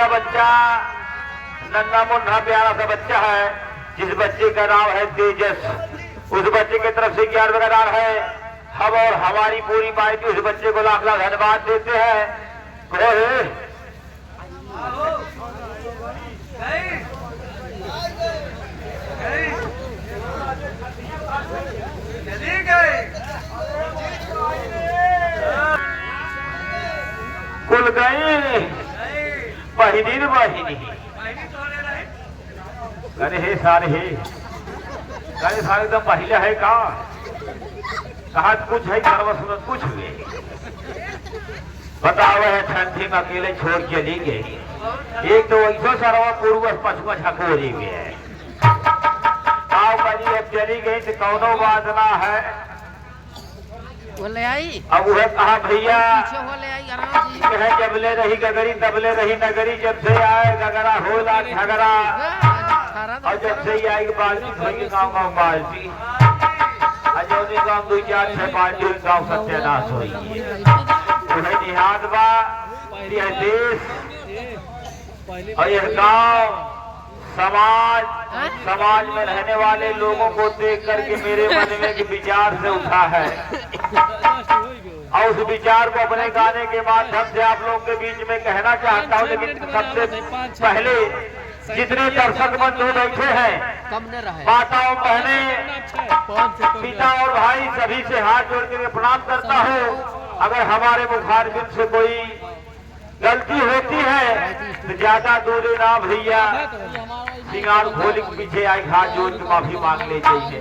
का बच्चा नन्हा मुन्ना प्यारा सा बच्चा है, जिस बच्चे का नाम है तेजस। उस बच्चे की तरफ से 11 का दान है। हम और हमारी पूरी पार्टी उस बच्चे को लाख लाख धन्यवाद देते हैं। कुल गई बहिनी बहिनी अरे हे सारे एकदम पहले है कहा कुछ है सर्वसुरत कुछ हुए बताओ है ठंडी में अकेले छोड़ के ली गई। एक तो वैसो सर्व पूर्व पछुआ झकोरी में है। आओ बनी अब चली गई तो कौनो बात ना है। बोले आई अब वह कहा भैया आई जब ले रही गगरी तब ले रही नगरी, जब से आए गगरा होला झगड़ा और जब से आई बाल्टी धोई गाँव गाँव बाल्टी अजोनी गाँव 2-4-6 बाल्टी हुई गाँव सत्यानाश हुई। उन्हें निहाद बा यह देश और यह गाँव समाज में रहने वाले लोगों को देख करके मेरे मन में एक विचार से उठा है और उस विचार को अपने गाने के माध्यम से आप लोगों के बीच में कहना चाहता हूँ। लेकिन सबसे पहले जितने दर्शक बंधु बैठे हैं, माताओं बहने पिता और भाई सभी से हाथ जोड़ के प्रणाम करता हूँ। अगर हमारे मुखारबिन से कोई गलती होती है तो ज्यादा दूर ना भैया, सिंगार खोल के पीछे आई हाथ जोड़ के माफी मांग ले चाहिए।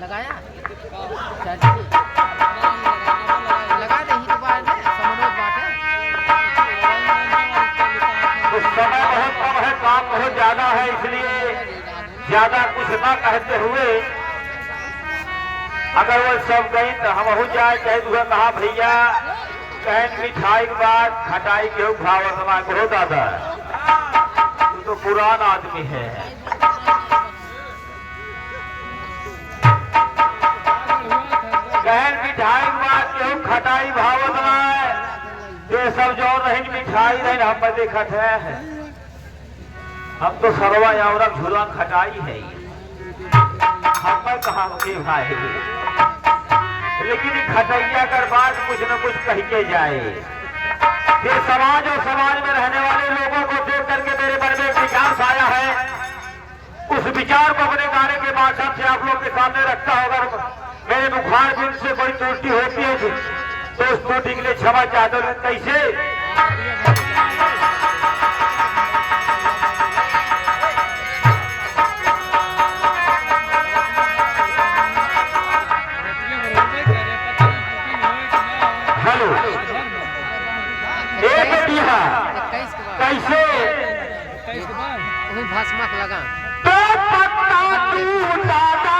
लगाया लगा दे तो समय बहुत कम है, काम बहुत ज्यादा है, इसलिए ज्यादा कुछ ना कहते हुए अगर वो सब गई तो हम हो जाए। कहे तुम्हें कहा भैया कहन मिठाई के बाद खटाई के भावत मा करो दादा, तू तो पुराना आदमी है। कहन मिठाई के बाद केहू खटाई भावत मा ये सब जो नहीं मिठाई नहीं हम पर देखा है। हम तो सरवा यावरा झूला खटाई है, हम पर कहा भाई। लेकिन खटैया कर बाद कुछ न कुछ कह के जाए। ये समाज और समाज में रहने वाले लोगों को देख करके मेरे मन में एक विचार आया है। उस विचार को अपने गाने के माध्यम से आप लोग के सामने रखता हूं। अगर मेरे मुखार बिन से कोई त्रुटि होती है तो उस त्रुटि के लिए क्षमा चाहता हूं। कैसे भाषमक लगा तो पत्ता तू दादा